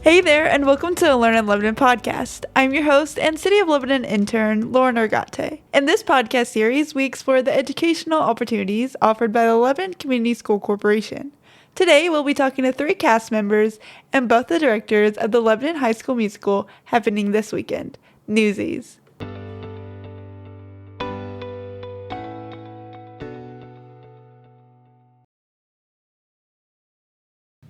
Hey there, and welcome to the Learn in Lebanon podcast. I'm your host and City of Lebanon intern, Lauren Argate. In this podcast series, we explore the educational opportunities offered by the Lebanon Community School Corporation. Today, we'll be talking to 3 cast members and both the directors of the Lebanon High School Musical happening this weekend, Newsies.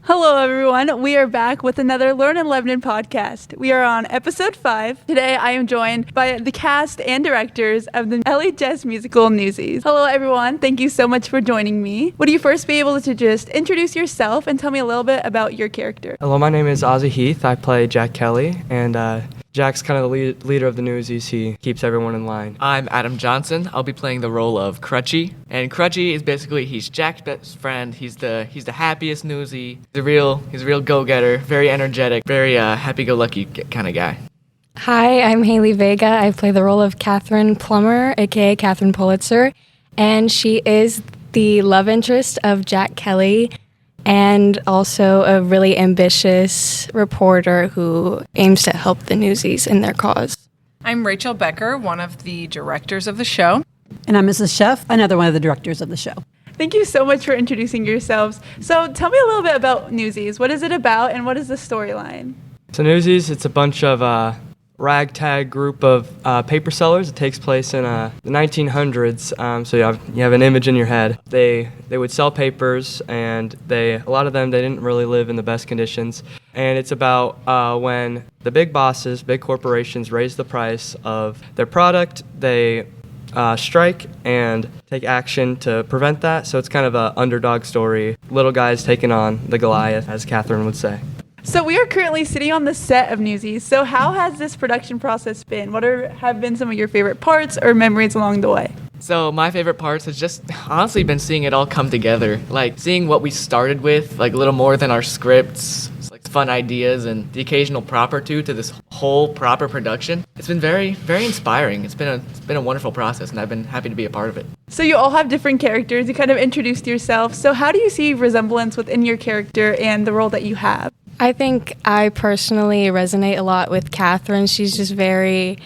Hello, everyone. We are back with another Learn in Lebanon podcast. We are on episode 5. Today, I am joined by the cast and directors of the LHS musical Newsies. Hello, everyone. Thank you so much for joining me. Would you first be able to just introduce yourself and tell me a little bit about your character? Hello, my name is Ozzy Heath. I play Jack Kelly, and Jack's kind of the leader of the Newsies. He keeps everyone in line. I'm Adam Johnson. I'll be playing the role of Crutchy. And Crutchy is basically, he's Jack's best friend. He's the happiest newsie. He's a real go-getter, very energetic, very happy-go-lucky kind of guy. Hi, I'm Haley Vega. I play the role of Catherine Plummer, aka Catherine Pulitzer, and she is the love interest of Jack Kelly and also a really ambitious reporter who aims to help the Newsies in their cause. I'm Rachel Becker, one of the directors of the show. And I'm Mrs. Schoeff, another one of the directors of the show. Thank you so much for introducing yourselves. So tell me a little bit about Newsies. What is it about and what is the storyline? So Newsies, it's a bunch of ragtag group of paper sellers. It takes place in the 1900s, so you have an image in your head. They would sell papers, and a lot of them, they didn't really live in the best conditions. And it's about when the big bosses, big corporations raise the price of their product, they strike and take action to prevent that. So it's kind of an underdog story. Little guys taking on the Goliath, as Catherine would say. So we are currently sitting on the set of Newsies. So how has this production process been? What have been some of your favorite parts or memories along the way? So my favorite parts has just honestly been seeing it all come together. Like seeing what we started with, like a little more than our scripts, like fun ideas and the occasional proper to this whole proper production. It's been very, very inspiring. It's been a wonderful process, and I've been happy to be a part of it. So you all have different characters. You kind of introduced yourself. So how do you see resemblance within your character and the role that you have? I think I personally resonate a lot with Catherine. She's just a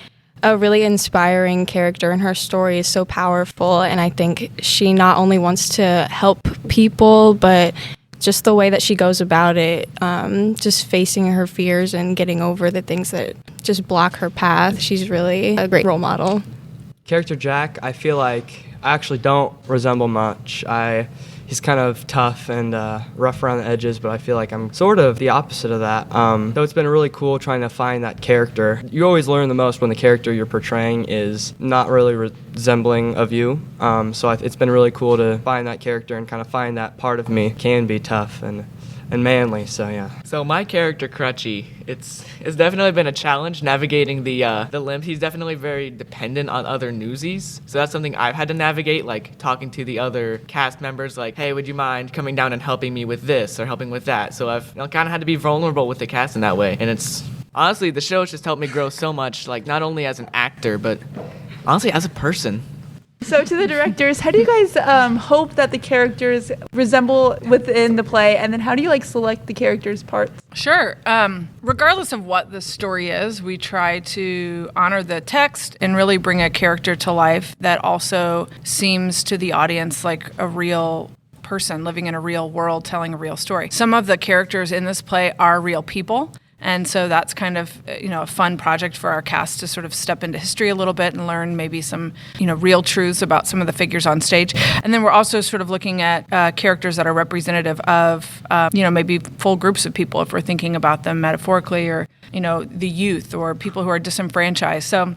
really inspiring character, and her story is so powerful, and I think she not only wants to help people, but just the way that she goes about it, just facing her fears and getting over the things that just block her path. She's really a great role model. Character Jack, I feel like I actually don't resemble much. He's kind of tough and rough around the edges, but I feel like I'm sort of the opposite of that. So it's been really cool trying to find that character. You always learn the most when the character you're portraying is not really resembling of you. So it's been really cool to find that character and kind of find that part of me can be tough and manly, so yeah. So my character, Crutchy, it's definitely been a challenge navigating the limp. He's definitely very dependent on other Newsies, so that's something I've had to navigate, like talking to the other cast members, like, hey, would you mind coming down and helping me with this or helping with that? So I've kind of had to be vulnerable with the cast in that way, and it's honestly, the show's just helped me grow so much, like not only as an actor, but honestly as a person. So to the directors, how do you guys hope that the characters resemble within the play, and then how do you select the characters' parts? Sure. Regardless of what the story is, we try to honor the text and really bring a character to life that also seems to the audience like a real person living in a real world, telling a real story. Some of the characters in this play are real people. And so that's kind of, a fun project for our cast to sort of step into history a little bit and learn maybe some, real truths about some of the figures on stage. And then we're also sort of looking at characters that are representative of, maybe full groups of people if we're thinking about them metaphorically, or, the youth or people who are disenfranchised. So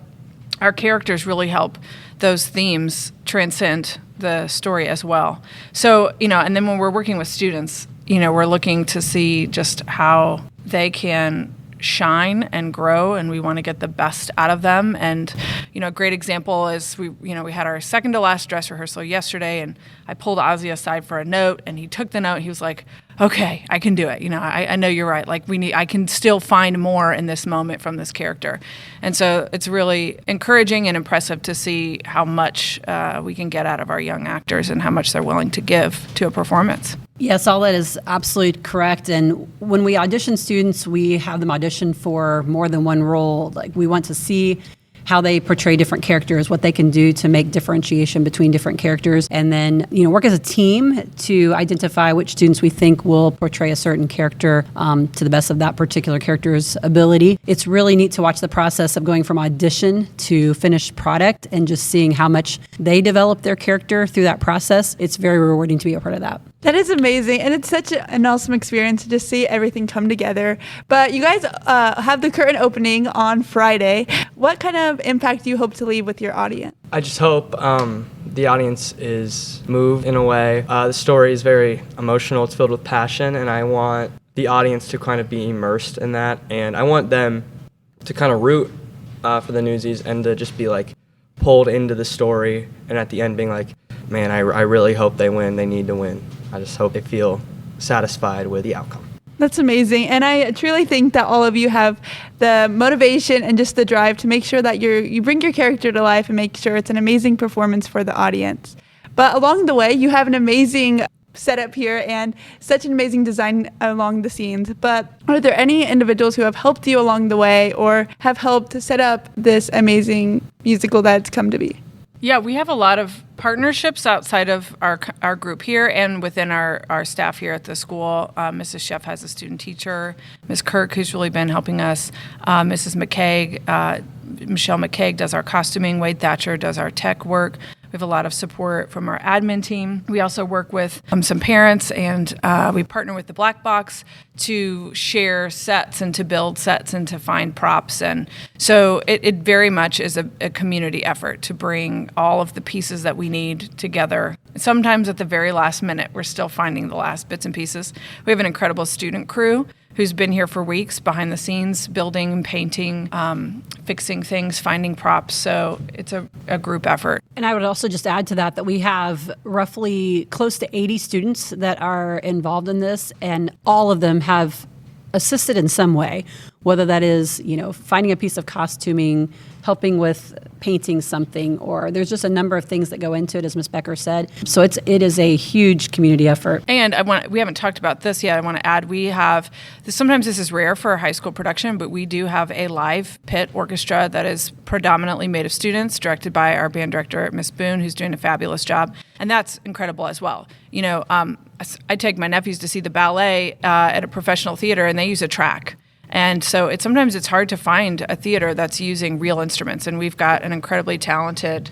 our characters really help those themes transcend the story as well. So, and then when we're working with students, we're looking to see just how they can shine and grow, and we want to get the best out of them. And a great example is we had our second to last dress rehearsal yesterday, and I pulled Ozzy aside for a note, and he took the note. He was like, okay, I can do it. I know you're right. I can still find more in this moment from this character. And so it's really encouraging and impressive to see how much we can get out of our young actors and how much they're willing to give to a performance. Yes, all that is absolutely correct. And when we audition students, we have them audition for more than one role. Like, we want to see how they portray different characters, what they can do to make differentiation between different characters, and then work as a team to identify which students we think will portray a certain character to the best of that particular character's ability. It's really neat to watch the process of going from audition to finished product and just seeing how much they develop their character through that process. It's very rewarding to be a part of that. That is amazing, and it's such an awesome experience to just see everything come together. But you guys have the curtain opening on Friday. What kind of impact do you hope to leave with your audience? I just hope the audience is moved in a way. The story is very emotional. It's filled with passion, and I want the audience to kind of be immersed in that. And I want them to kind of root for the Newsies and to just be like pulled into the story. And at the end being like, man, I really hope they win. They need to win. I just hope they feel satisfied with the outcome. That's amazing. And I truly think that all of you have the motivation and just the drive to make sure that you bring your character to life and make sure it's an amazing performance for the audience. But along the way, you have an amazing setup here and such an amazing design along the scenes. But are there any individuals who have helped you along the way or have helped set up this amazing musical that's come to be? Yeah, we have a lot of partnerships outside of our group here and within our staff here at the school. Mrs. Schoeff has a student teacher, Ms. Kirk, who's really been helping us, Mrs. McCaig, Michelle McCaig does our costuming, Wade Thatcher does our tech work. We have a lot of support from our admin team. We also work with some parents, and we partner with the Black Box to share sets and to build sets and to find props. And so it very much is a community effort to bring all of the pieces that we need together. Sometimes at the very last minute, we're still finding the last bits and pieces. We have an incredible student crew who's been here for weeks behind the scenes, building, painting, fixing things, finding props. So it's a group effort. And I would also just add to that we have roughly close to 80 students that are involved in this, and all of them have assisted in some way, whether that is, finding a piece of costuming, helping with painting something, or there's just a number of things that go into it, as Ms. Becker said. So it is a huge community effort. And we haven't talked about this yet. I want to add, sometimes this is rare for a high school production, but we do have a live pit orchestra that is predominantly made of students, directed by our band director, Miss Boone, who's doing a fabulous job. And that's incredible as well. I take my nephews to see the ballet at a professional theater, and they use a track. And so sometimes it's hard to find a theater that's using real instruments. And we've got an incredibly talented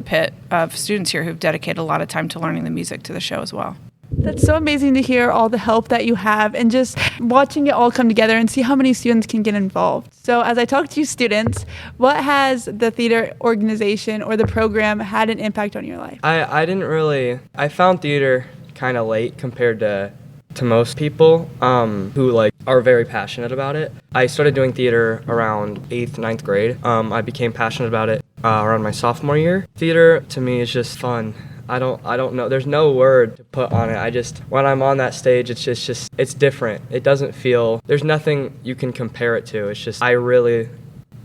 pit of students here who've dedicated a lot of time to learning the music to the show as well. That's so amazing to hear all the help that you have and just watching it all come together and see how many students can get involved. So as I talk to you students, what has the theater organization or the program had an impact on your life? I found theater kind of late compared to most people who are very passionate about it. I started doing theater around 8th, 9th grade. I became passionate about it around my sophomore year. Theater to me is just fun. I don't know. There's no word to put on it. When I'm on that stage, it's different. It doesn't feel, there's nothing you can compare it to. It's just, I really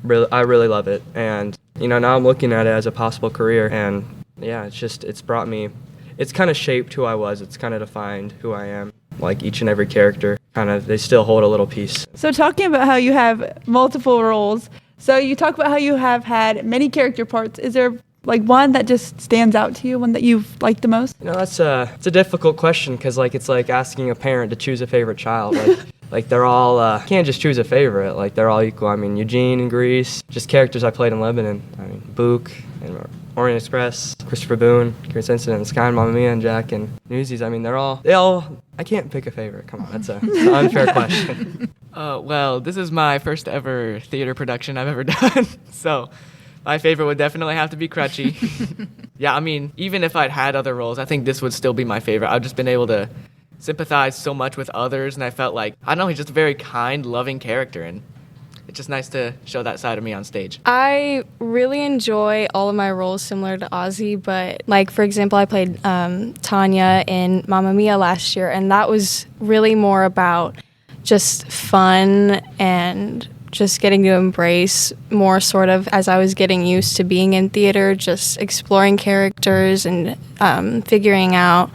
love it. And, now I'm looking at it as a possible career. And yeah, it's kind of shaped who I was. It's kind of defined who I am. Like each and every character, they still hold a little piece. So talking about how you have multiple roles, so you talk about how you have had many character parts. Is there one that just stands out to you, one that you've liked the most? It's a difficult question because it's like asking a parent to choose a favorite child. They're all, can't just choose a favorite. They're all equal. Eugene and Grease, just characters I played in Lebanon. Book and Orient Express, Christopher Boone, Curious Incident, Sky and Mamma Mia, and Jack and Newsies. They all, I can't pick a favorite. Come on, that's an unfair question. Well, this is my first ever theater production I've ever done, so my favorite would definitely have to be Crutchy. Yeah, even if I'd had other roles, I think this would still be my favorite. I've just been able to sympathize so much with others, and I felt he's just a very kind, loving character, and it's just nice to show that side of me on stage. I really enjoy all of my roles similar to Ozzy, but for example, I played Tanya in Mamma Mia last year, and that was really more about just fun and just getting to embrace more sort of as I was getting used to being in theater, just exploring characters and figuring out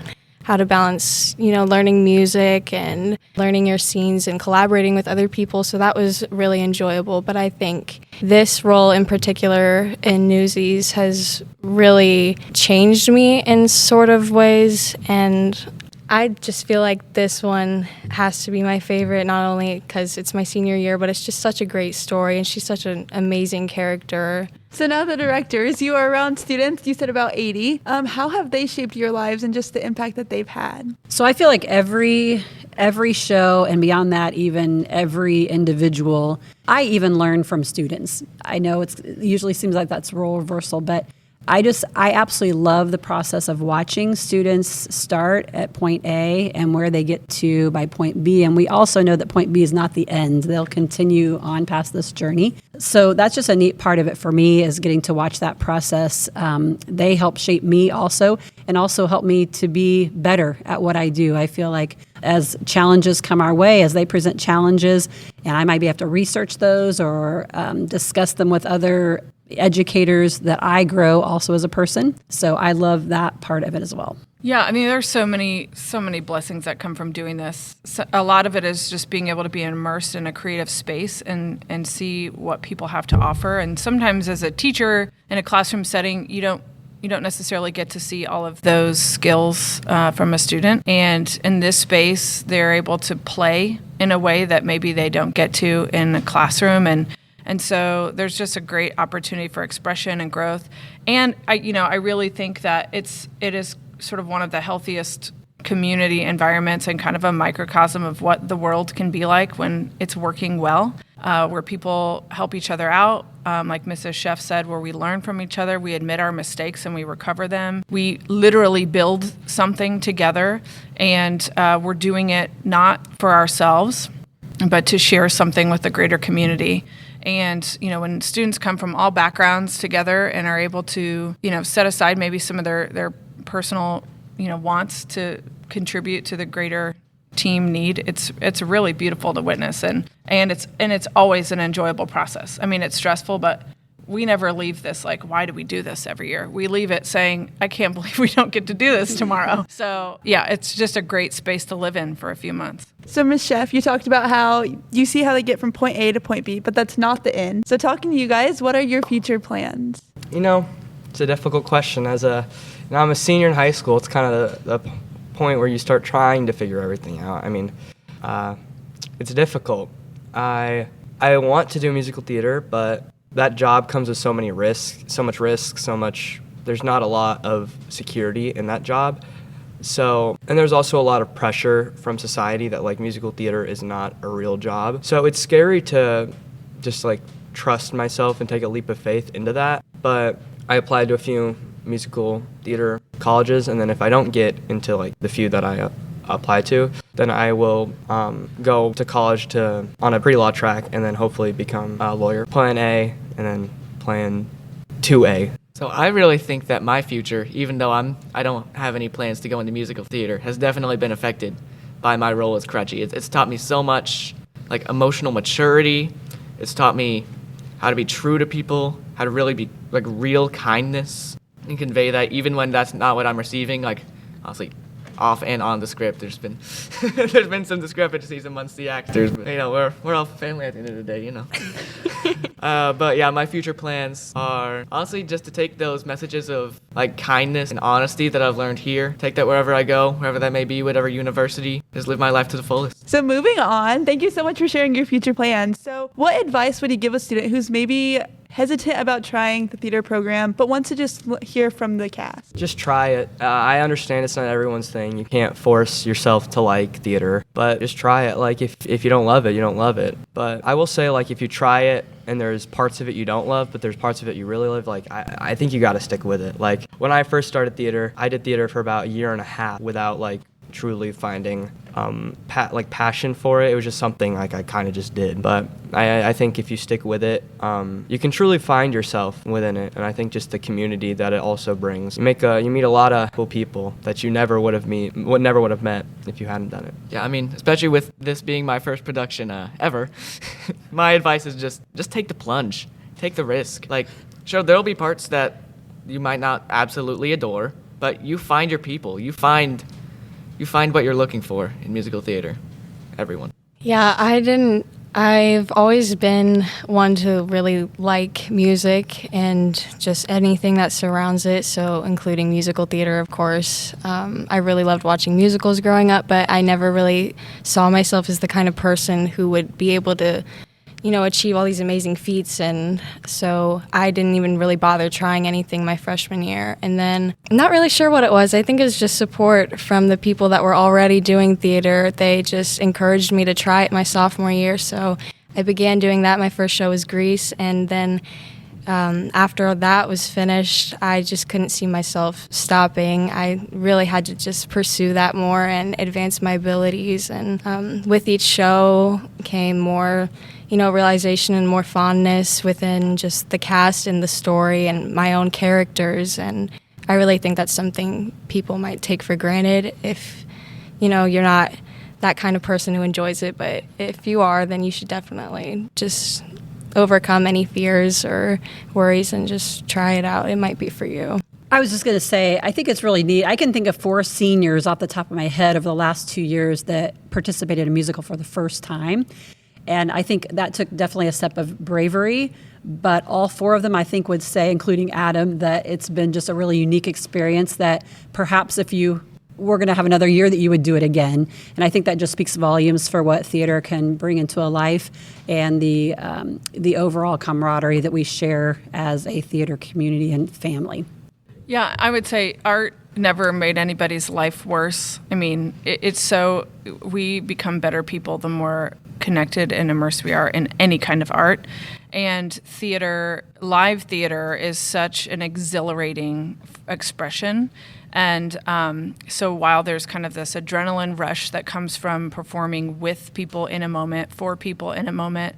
how to balance, learning music and learning your scenes and collaborating with other people. So that was really enjoyable. But I think this role in particular in Newsies has really changed me in sort of ways, and I just feel like this one has to be my favorite, not only because it's my senior year, but it's just such a great story, and she's such an amazing character. So now the directors, you are around students, you said about 80. How have they shaped your lives and just the impact that they've had? So I feel like every show, and beyond that, even every individual, I even learn from students. I know it usually seems like that's role reversal, but I absolutely love the process of watching students start at point A and where they get to by point B. And we also know that point B is not the end. They'll continue on past this journey. So that's just a neat part of it for me, is getting to watch that process. They help shape me also, and also help me to be better at what I do. I feel like as challenges come our way, as they present challenges, and I might have to research those or discuss them with other educators, that I grow also as a person. So I love that part of it as well. Yeah, I mean, there's so many blessings that come from doing this. So a lot of it is just being able to be immersed in a creative space and see what people have to offer. And sometimes as a teacher in a classroom setting, you don't necessarily get to see all of those skills from a student. And in this space, they're able to play in a way that maybe they don't get to in a classroom. And so there's just a great opportunity for expression and growth. And I really think that it is sort of one of the healthiest community environments and kind of a microcosm of what the world can be like when it's working well, where people help each other out. Like Mrs. Schoeff said, where we learn from each other, we admit our mistakes and we recover them. We literally build something together, and we're doing it not for ourselves, but to share something with the greater community. And, when students come from all backgrounds together and are able to, set aside maybe some of their personal, wants to contribute to the greater team need, it's really beautiful to witness. And it's always an enjoyable process. I mean, it's stressful, but we never leave this like, why do we do this every year? We leave it saying, I can't believe we don't get to do this tomorrow. So yeah, it's just a great space to live in for a few months. So Ms. Schoeff, you talked about how you see how they get from point A to point B, but that's not the end. So talking to you guys, what are your future plans? It's a difficult question. I'm a senior in high school. It's kind of the point where you start trying to figure everything out. I mean, it's difficult. I want to do musical theater, but that job comes with so much risk, there's not a lot of security in that job. So, and there's also a lot of pressure from society that like musical theater is not a real job. So it's scary to just like trust myself and take a leap of faith into that. But I applied to a few musical theater colleges, and then if I don't get into like the few that I apply to, then I will go to college on a pre-law track and then hopefully become a lawyer. Plan A and then plan 2A. So I really think that my future, even though I don't have any plans to go into musical theater, has definitely been affected by my role as Crutchy. It's taught me so much, like emotional maturity. It's taught me how to be true to people, how to really be like real kindness and convey that even when that's not what I'm receiving. Like honestly, off and on the script, there's been some discrepancies amongst the actors, but we're all family at the end of the day, But yeah, my future plans are honestly just to take those messages of like kindness and honesty that I've learned here, take that wherever I go, wherever that may be, whatever university, just live my life to the fullest. So moving on, thank you so much for sharing your future plans. So what advice would you give a student who's maybe hesitant about trying the theater program, but wants to just hear from the cast? Just try it. I understand it's not everyone's thing. You can't force yourself to like theater, but just try it. Like if you don't love it, you don't love it. But I will say, like, if you try it and there's parts of it you don't love, but there's parts of it you really love, like I think you got to stick with it. Like when I first started theater, I did theater for about a year and a half without like truly finding passion for it. It was just something like I kind of just did. But I think if you stick with it, you can truly find yourself within it. And I think just the community that it also brings. You meet a lot of cool people that you never would have met if you hadn't done it. Yeah, I mean, especially with this being my first production ever, my advice is just take the plunge, take the risk. Like, sure, there'll be parts that you might not absolutely adore, but you find your people. You find you find what you're looking for in musical theater. Everyone. Yeah, I've always been one to really like music and just anything that surrounds it, so including musical theater, of course. I really loved watching musicals growing up, but I never really saw myself as the kind of person who would be able to, achieve all these amazing feats, and so I didn't even really bother trying anything my freshman year. And then I'm not really sure what it was. I think it was just support from the people that were already doing theater. They just encouraged me to try it my sophomore year, so I began doing that. My first show was Grease, and then after that was finished, I just couldn't see myself stopping. I really had to just pursue that more and advance my abilities, and with each show came more realization and more fondness within just the cast and the story and my own characters. And I really think that's something people might take for granted if, you're not that kind of person who enjoys it. But if you are, then you should definitely just overcome any fears or worries and just try it out. It might be for you. I was just going to say, I think it's really neat. I can think of 4 seniors off the top of my head over the last 2 years that participated in a musical for the first time. And I think that took definitely a step of bravery. But all 4 of them, I think, would say, including Adam, that it's been just a really unique experience that perhaps if you were going to have another year, that you would do it again. And I think that just speaks volumes for what theater can bring into a life and the overall camaraderie that we share as a theater community and family. Yeah, I would say art never made anybody's life worse. I mean, we become better people the more connected and immersed we are in any kind of art. And theater, live theater, is such an exhilarating expression. And so while there's kind of this adrenaline rush that comes from performing with people in a moment, for people in a moment,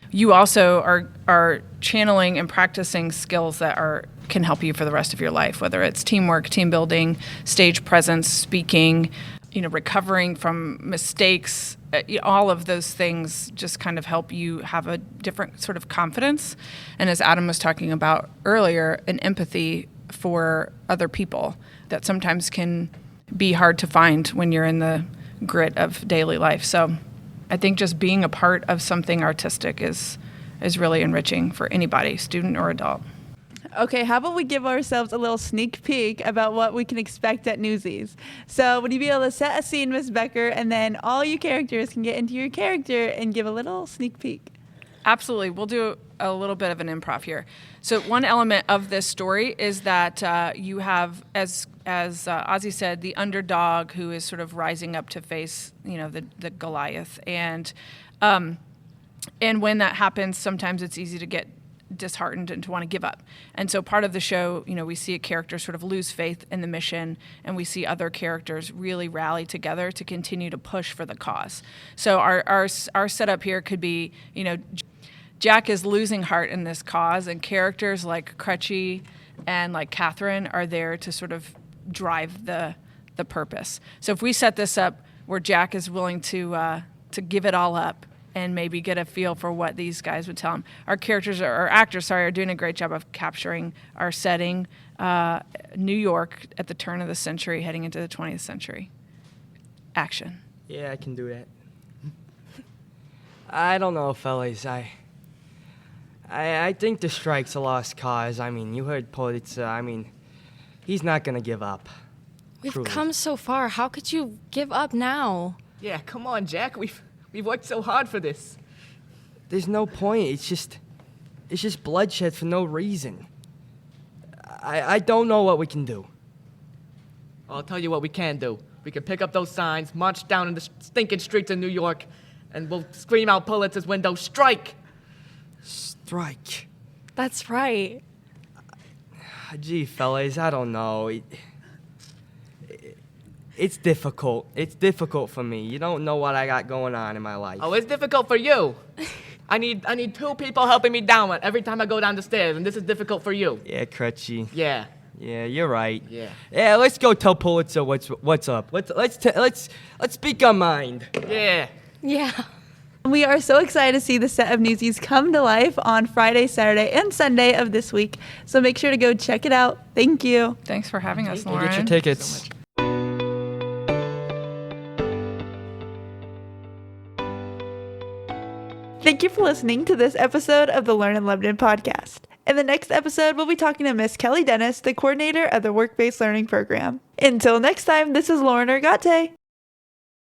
you also are channeling and practicing skills that can help you for the rest of your life, whether it's teamwork, team building, stage presence, speaking, recovering from mistakes. All of those things just kind of help you have a different sort of confidence. And as Adam was talking about earlier, an empathy for other people that sometimes can be hard to find when you're in the grit of daily life. So I think just being a part of something artistic is really enriching for anybody, student or adult. Okay, how about we give ourselves a little sneak peek about what we can expect at Newsies? So would you be able to set a scene, Miss Becker, and then all you characters can get into your character and give a little sneak peek? Absolutely. We'll do a little bit of an improv here. So one element of this story is that you have, as Ozzy said, the underdog who is sort of rising up to face, the Goliath. And when that happens, sometimes it's easy to get disheartened and to want to give up. And so part of the show, we see a character sort of lose faith in the mission, and we see other characters really rally together to continue to push for the cause. So our setup here could be, Jack is losing heart in this cause, and characters like Crutchy and like Catherine are there to sort of drive the purpose. So if we set this up where Jack is willing to give it all up and maybe get a feel for what these guys would tell him. Our actors are doing a great job of capturing our setting, New York at the turn of the century, heading into the 20th century. Action. Yeah, I can do that. I don't know, fellas. I think the strike's a lost cause. I mean, you heard Pulitzer. He's not going to give up. We've Truly. come so far. How could you give up now? Yeah, come on, Jack. We've worked so hard for this. There's no point. It's just bloodshed for no reason. I don't know what we can do. I'll tell you what we can do. We can pick up those signs, march down in the stinking streets of New York, and we'll scream out Pulitzer's window, strike! Strike. That's right. Gee, fellas, I don't know. It's difficult. It's difficult for me. You don't know what I got going on in my life. Oh, it's difficult for you. I need 2 people helping me down every time I go down the stairs, and this is difficult for you. Yeah, Crutchy. Yeah. Yeah, you're right. Yeah. Yeah, let's go tell Pulitzer what's up. Let's speak our mind. Yeah. Yeah. We are so excited to see the set of Newsies come to life on Friday, Saturday, and Sunday of this week. So make sure to go check it out. Thank you. Thanks for having us, Go Lauren. get your tickets. Thank you for listening to this episode of the Learn in Lebanon podcast. In the next episode, we'll be talking to Miss Kelly Dennis, the coordinator of the Work-Based Learning Program. Until next time, this is Lauren Ergate.